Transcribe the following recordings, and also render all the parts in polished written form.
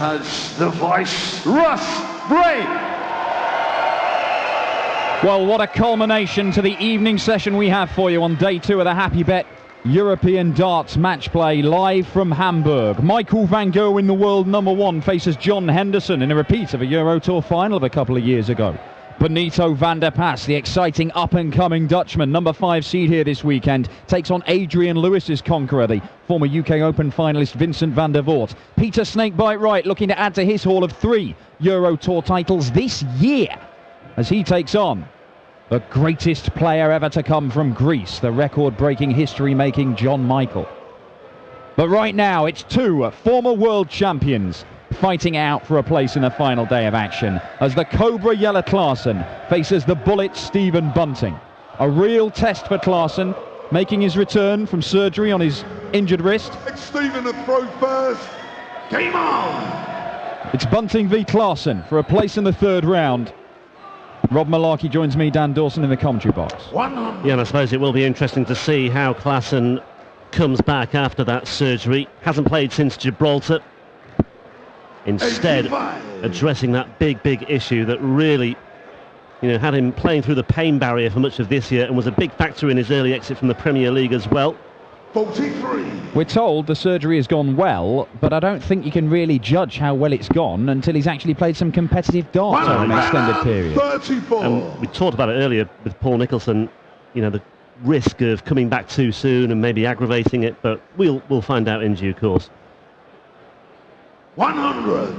As the vice, Wright. Well, what a culmination to the evening session we have for you on day 2 of the Happy Bet European Darts Match Play, live from Hamburg. Michael van Gerwen, the world #1, faces John Henderson in a repeat of a Euro Tour final of a couple of years ago. Benito van der Pas, the exciting up-and-coming Dutchman, #5 seed here this weekend, takes on Adrian Lewis's conqueror, the former UK Open finalist Vincent van der Voort. Peter Snakebite Wright looking to add to his haul of 3 Euro Tour titles this year as he takes on the greatest player ever to come from Greece, the record-breaking, history-making John Michael. But right now, it's 2 former world champions fighting out for a place in the final day of action as the Cobra-Jelle Klaasen faces the Bullet Stephen Bunting. A real test for Klaasen, making his return from surgery on his injured wrist. Stephen to throw first. Game on! It's Bunting v Klaasen for a place in the 3rd round. Rob Malarkey joins me, Dan Dawson, in the commentary box. Yeah, and I suppose it will be interesting to see how Klaasen comes back after that surgery. Hasn't played since Gibraltar. Instead, addressing that big issue that really, had him playing through the pain barrier for much of this year and was a big factor in his early exit from the Premier League as well. 43. We're told the surgery has gone well, but I don't think you can really judge how well it's gone until he's actually played some competitive darts over an extended period. 34. And we talked about it earlier with Paul Nicholson, the risk of coming back too soon and maybe aggravating it, but we'll find out in due course. 100.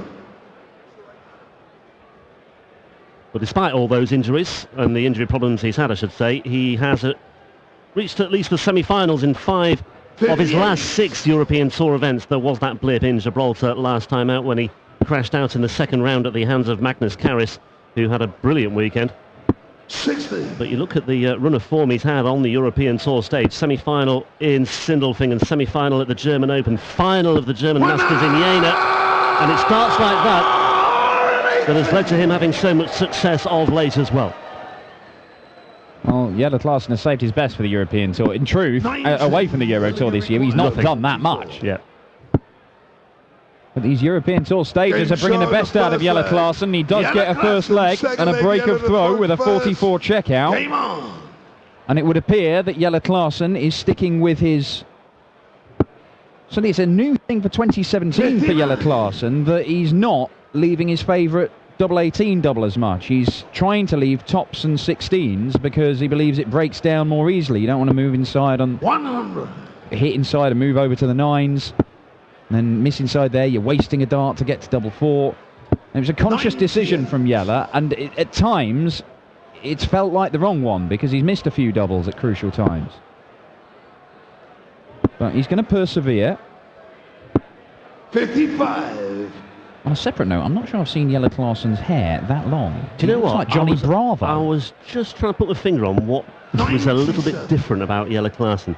But despite all those injuries, and the injury problems he's had, I should say, he has reached at least the semi-finals in 5 of his last 6 European Tour events. There was that blip in Gibraltar last time out when he crashed out in the 2nd round at the hands of Magnus Carris, who had a brilliant weekend. 60. But you look at the run of form he's had on the European Tour stage. Semi-final in Sindelfingen, semi-final at the German Open, final of the German Masters in Jena. And it starts like that has led to him having so much success of late as well. Well, Jelle Klaasen has saved his best for the European Tour. In truth, away from the Euro Tour this year, he's not done that much. Yeah. But these European Tour stages are bringing the best out of Jelle Klaasen. He does get a first leg and a break of throw with a 44 checkout. And it would appear that Jelle Klaasen is sticking with his... So it's a new thing for 2017 for Jelle Klaasen that he's not leaving his favourite double 18 double as much. He's trying to leave tops and 16s because he believes it breaks down more easily. You don't want to move inside on 100. Hit inside and move over to the 9s. And then miss inside there, you're wasting a dart to get to double 4. And it was a conscious decision from Jelle, and at times it's felt like the wrong one because he's missed a few doubles at crucial times. But he's going to persevere. 55. On a separate note, I'm not sure I've seen Jelle Klaasen's hair that long. Do you know what? Like Johnny Bravo. I was just trying to put my finger on what was a little bit different about Jelle Klaasen.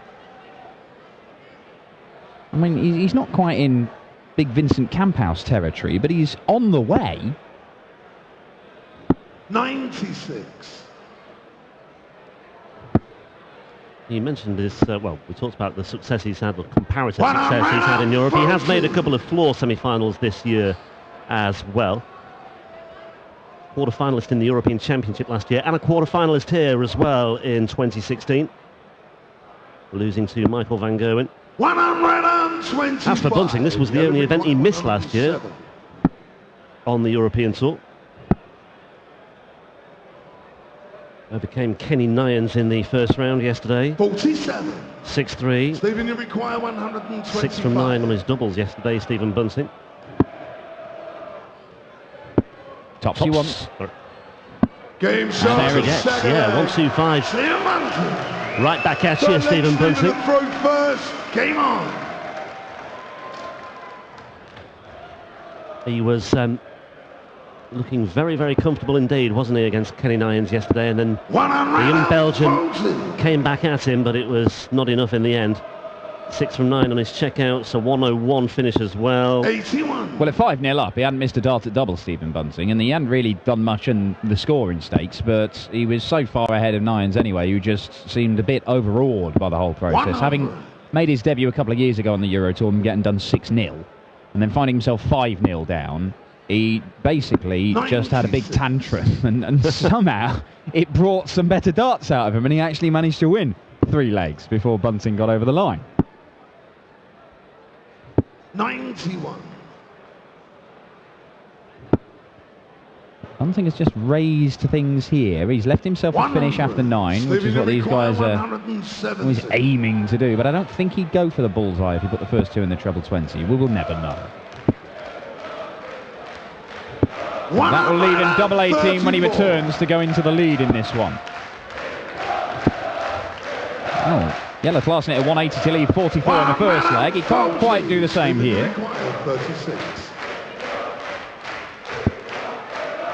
I mean, he's not quite in big Vincent Kamphaus territory, but he's on the way. 96. You mentioned this, well, we talked about the success he's had, the comparative success he's had in Europe. He has made a couple of floor semi-finals this year as well. Quarter-finalist in the European Championship last year, and a quarter-finalist here as well in 2016. Losing to Michael van Gerwen. 125. As for Bunting, this was the only event he missed last year on the European Tour. Overcame Kenny Nyans in the 1st round yesterday. 47. 6-3. Stephen, you require 125. 6 from 9 on his doubles yesterday, Stephen Bunting. Tops he wants. Game shot. There he gets. Yeah, 125. Right back at you, Stephen Bunting. Throw first. Game on. He was looking very comfortable indeed, wasn't he, against Kenny Nyans yesterday, and then the young Belgian came back at him, but it was not enough in the end. 6 from 9 on his checkout, so 101 finish as well. 81. Well, at 5-0 up, he hadn't missed a dart at double, Stephen Bunting, and he hadn't really done much in the scoring stakes, but he was so far ahead of Nyans anyway, who just seemed a bit overawed by the whole process. Having made his debut a couple of years ago on the Euro Tour and getting done 6-0, and then finding himself 5-0 down, he basically just had a big tantrum, and somehow it brought some better darts out of him, and he actually managed to win 3 legs before Bunting got over the line. 91. Bunting has just raised things here. He's left himself a finish after 9, which is what these guys are always aiming to do. But I don't think he'd go for the bullseye if he put the first 2 in the treble 20. We will never know. That will leave him double 18 when he returns to go into the lead in this one. Oh, Jelle Klaasen at 180 to leave 44 in the first leg. He can't quite do the same here.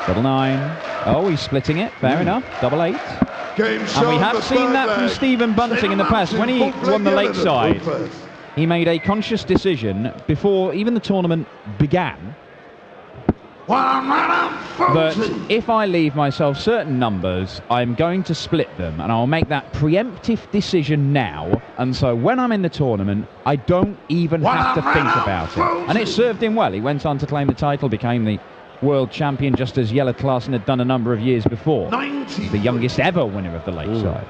Double 9. Oh, he's splitting it. Fair enough. Double 8. And we have seen that from Stephen Bunting in the past. When he won the Lakeside, he made a conscious decision before even the tournament began that if I leave myself certain numbers, I'm going to split them, and I'll make that preemptive decision now, and so when I'm in the tournament, I don't even have to think about it. And it served him well. He went on to claim the title, became the world champion, just as Jelle Klaasen had done a number of years before. The youngest ever winner of the Lakeside.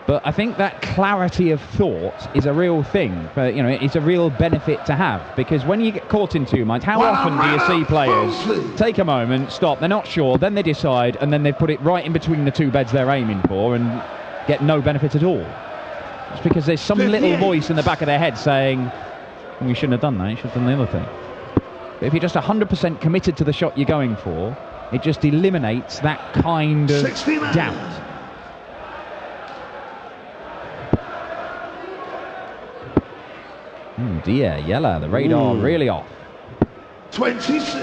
But I think that clarity of thought is a real thing. You know, it's a real benefit to have, because when you get caught in 2 minds, how often do you see players take a moment, stop, they're not sure, then they decide, and then they put it right in between the 2 beds they're aiming for and get no benefit at all? It's because there's some little voice in the back of their head saying, "You shouldn't have done that, you should have done the other thing." But if you're just 100% committed to the shot you're going for, it just eliminates that kind of doubt. Oh dear, Jelle, the radar really off. 26.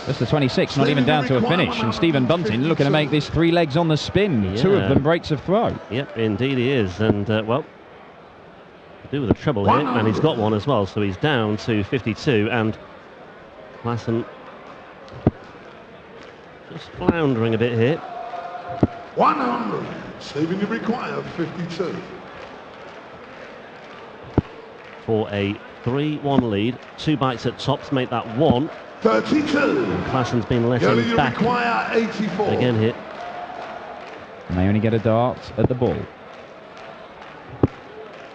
Just the 26, not even down to a finish. And Stephen Bunting looking to make this 3 legs on the spin. Yeah. 2 of them breaks of throw. Yep, indeed he is. And, well, do with a treble here, and he's got one as well. So he's down to 52, and Klaasen just floundering a bit here. 100. Stephen, you require 52. For a 3-1 lead. 2 bites at top to make that 1. 32. And Klaasen's been letting back require 84. again here. And they only get a dart at the ball.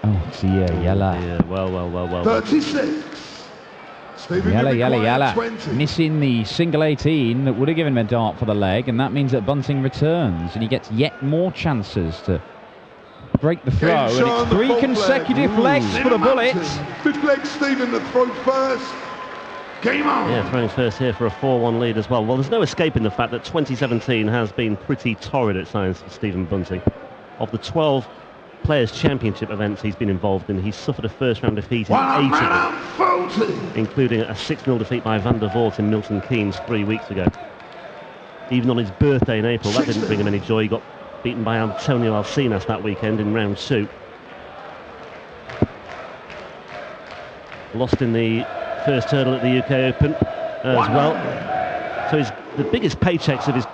Oh dear, Jelle. Yeah, well. 36. Jelle. Missing the single 18 that would have given him a dart for the leg, and that means that Bunting returns and he gets yet more chances to break the throw, and it's 3 consecutive legs for the bullet. Big leg, Stephen, the throw first. Game on. Yeah, throwing first here for a 4-1 lead as well. Well, there's no escaping the fact that 2017 has been pretty torrid at times for Stephen Bunting. Of the 12 Players' Championship events he's been involved in, he's suffered a first-round defeat in 8 of them, including a 6-0 defeat by Voort in Milton Keynes 3 weeks ago. Even on his birthday in April, that didn't bring him any joy. He got beaten by Antonio Alcinas that weekend in round 2. Lost in the first hurdle at the UK Open as well. So the biggest paychecks of his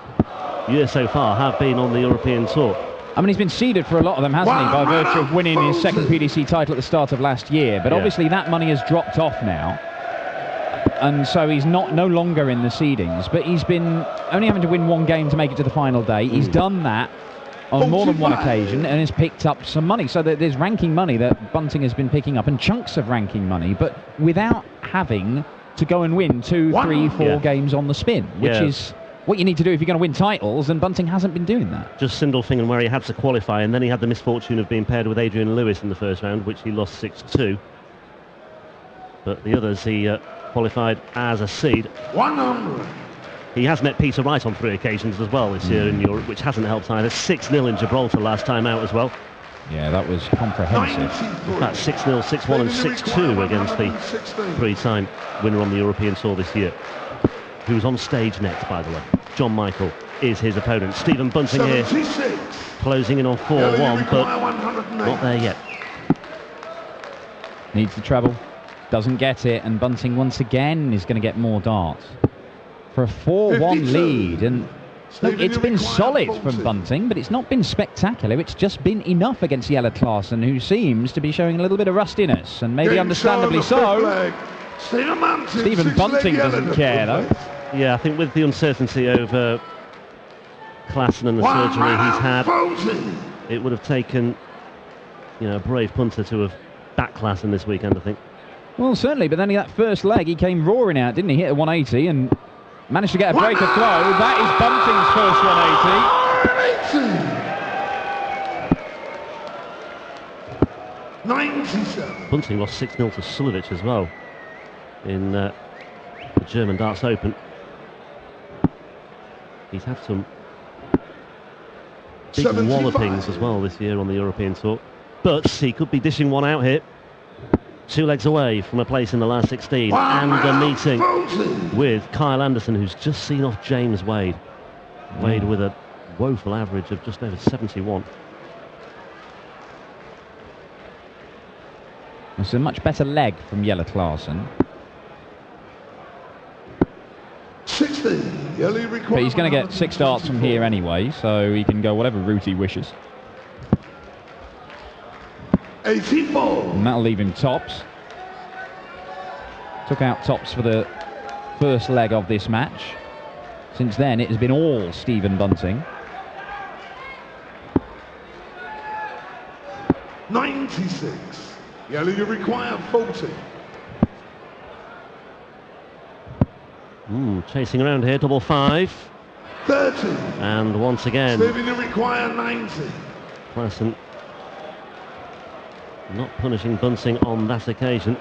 year so far have been on the European Tour. I mean, he's been seeded for a lot of them, hasn't he, by virtue of winning his second PDC title at the start of last year. But obviously that money has dropped off now, and so he's no longer in the seedings. But he's been only having to win 1 game to make it to the final day. He's done that on more than 1 occasion and has picked up some money. So there's ranking money that Bunting has been picking up, and chunks of ranking money, but without having to go and win 2, 3, 4 games on the spin, which is what you need to do if you're going to win titles, and Bunting hasn't been doing that. Just Sindelfingen, where he had to qualify, and then he had the misfortune of being paired with Adrian Lewis in the first round, which he lost 6-2. But the others, he qualified as a seed. 100. He has met Peter Wright on 3 occasions as well this year in Europe, which hasn't helped either. 6-0 in Gibraltar last time out as well. Yeah, that was comprehensive. In fact, 6-0, 6-1 and 6-2 against the 3-time winner on the European Tour this year, who's on stage next, by the way. John Michael is his opponent. Stephen Bunting here, closing in on 4-1, but not there yet. Needs the treble, doesn't get it, and Bunting once again is going to get more darts. For a 4-1 lead, and look, it's been solid from Bunting, but it's not been spectacular. It's just been enough against Jelle Klaasen, who seems to be showing a little bit of rustiness, and maybe understandably so. Stephen Bunting doesn't care, though. Yeah, I think with the uncertainty over Klaasen and the surgery he's had, it would have taken, a brave punter to have backed Klaasen this weekend, I think. Well, certainly, but then that first leg, he came roaring out, didn't he? Hit a 180 and managed to get a break of throw. That is Bunting's first 180. 97. Bunting lost 6-0 to Sulovic as well in the German Darts Open. He's had some big 75. wallopings as well this year on the European Tour. But he could be dishing one out here. 2 legs away from a place in the last 16 and a meeting with Kyle Anderson, who's just seen off James Wade. Wade with a woeful average of just over 71. It's a much better leg from Jelle Klaasen. 60. But he's going to get 6 darts from here anyway, so he can go whatever route he wishes. 84. And that'll leave him tops. Took out tops for the first leg of this match. Since then, it has been all Stephen Bunting. 96. Jelle, you require 40. Chasing around here, double 5. 30. And once again, Stephen, you require 90. Klaasen not punishing Bunting on that occasion.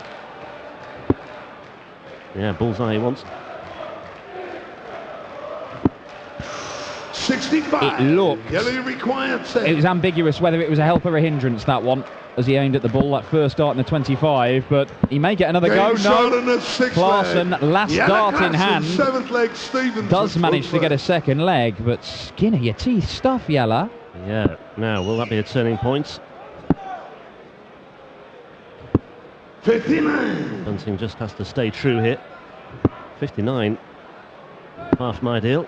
Yeah, bullseye he wants. 65. It looked... Jelle, you require 10. It was ambiguous whether it was a help or a hindrance, that one, as he aimed at the ball, that first dart in the 25, but he may get another go. No, Klaasen, last dart in hand, leg, does manage to get a second leg, but skin of your teeth stuff, Jelle. Yeah, now, will that be a turning point? 59. Bunting just has to stay true here. 59, half my deal.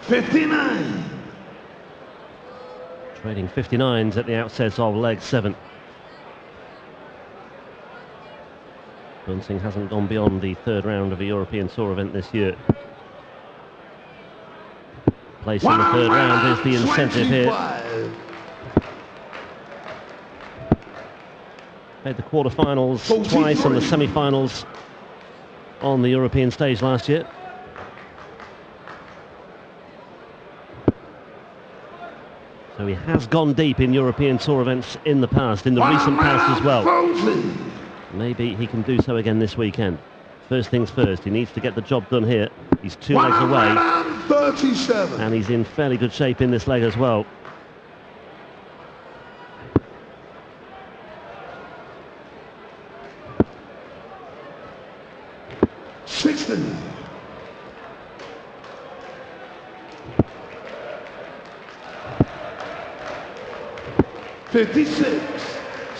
59. Trading 59s at the outset of leg 7. Bunting hasn't gone beyond the 3rd round of a European Tour event this year. Placing the 3rd round is the incentive here. Made the quarterfinals twice and the semi-finals on the European stage last year. So he has gone deep in European Tour events in the past, in the recent past as well. Maybe he can do so again this weekend. First things first, he needs to get the job done here. He's 2 legs away. 37. And he's in fairly good shape in this leg as well.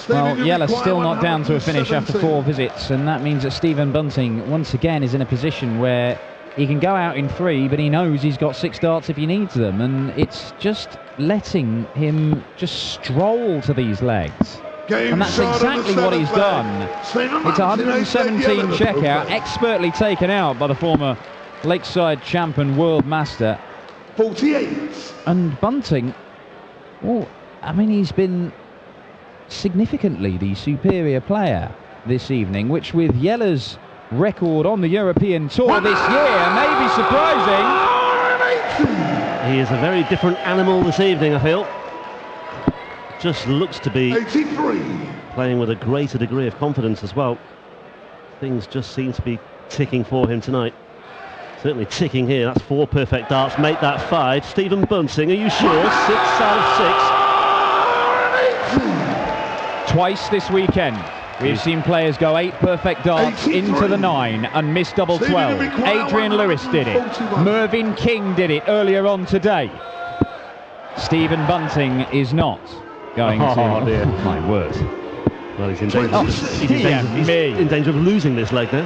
Well, Jelle's still not down to a finish after 4 visits, and that means that Stephen Bunting once again is in a position where he can go out in 3, but he knows he's got 6 darts if he needs them, and it's just letting him just stroll to these legs. And that's exactly what he's done. It's 117 checkout, expertly taken out by the former Lakeside champion world master. 48. And Bunting, well, I mean, he's been significantly the superior player this evening, which with Jelle's record on the European Tour this year may be surprising. He is a very different animal this evening, I feel. Just looks to be 83. Playing with a greater degree of confidence as well. Things just seem to be ticking for him tonight. Certainly ticking here. That's 4 perfect darts. Make that 5. Stephen Bunting, are you sure? 6 out of 6. Twice this weekend we've seen players go 8 perfect darts 83. into the 9 and miss double 12. Adrian Lewis did it. Mervyn King did it earlier on today. Stephen Bunting is not going to. Oh dear. My word. Well, he's in danger. He's in danger of losing this leg there.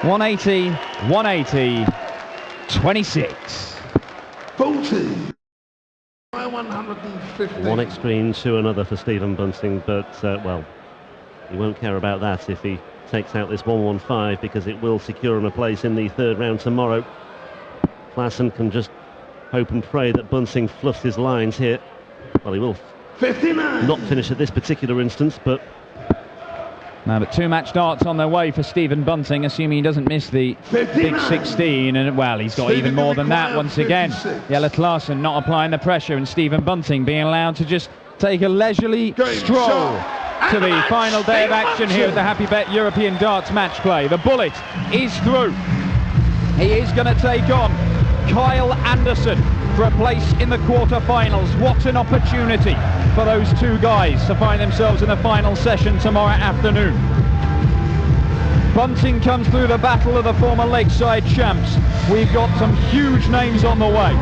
180, 180, 26. 40. 150. One extreme to another for Stephen Bunting, but well, he won't care about that if he takes out this 115 because it will secure him a place in the third round tomorrow. Klaasen can just hope and pray that Bunting fluffs his lines here. Well, he will 59. not finish at this particular instance, but... Now, but 2 match darts on their way for Stephen Bunting, assuming he doesn't miss the 59. big 16. And, well, he's got even more than that once again. Jelle Klaasen not applying the pressure, and Stephen Bunting being allowed to just take a leisurely stroll to the final day of action here at the Happy Bet European Darts Match Play. The bullet is through. He is going to take on Kyle Anderson for a place in the quarter-finals. What an opportunity for those 2 guys to find themselves in the final session tomorrow afternoon. Bunting comes through the battle of the former Lakeside champs. We've got some huge names on the way.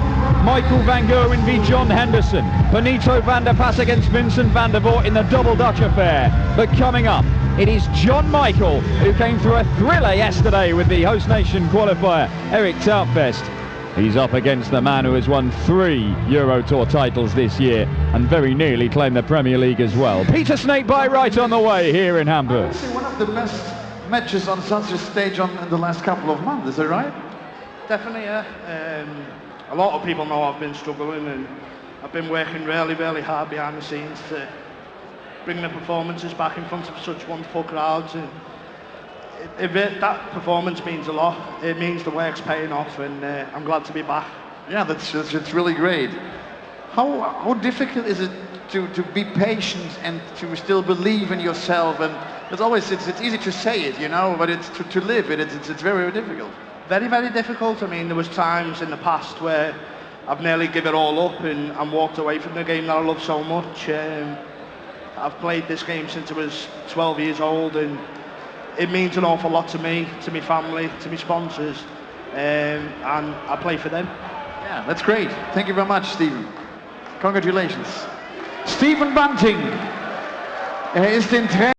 Michael van Gerwen v John Henderson. Benito van der Pas against Vincent van der Voort in the double Dutch affair. But coming up, it is John Michael, who came through a thriller yesterday with the host nation qualifier, Erik Taupfest. He's up against the man who has won 3 Euro Tour titles this year and very nearly claimed the Premier League as well. Peter Snake by Wright on the way here in Hamburg. One of the best matches on such a stage in the last couple of months, is that right? Definitely, yeah. A lot of people know I've been struggling, and I've been working really, really hard behind the scenes to bring the performances back in front of such wonderful crowds. And that performance means a lot. It means the work's paying off, and I'm glad to be back. Yeah, that's really great. How difficult is it to be patient and to still believe in yourself? And it's easy to say it, you know, but it's to live it. It's very, very difficult. Very, very difficult. I mean, there was times in the past where I've nearly given it all up and walked away from the game that I love so much. I've played this game since I was 12 years old, and it means an awful lot to me, to my family, to my sponsors, and I play for them. Yeah, that's great. Thank you very much, Stephen. Congratulations. Stephen Bunting. Ist in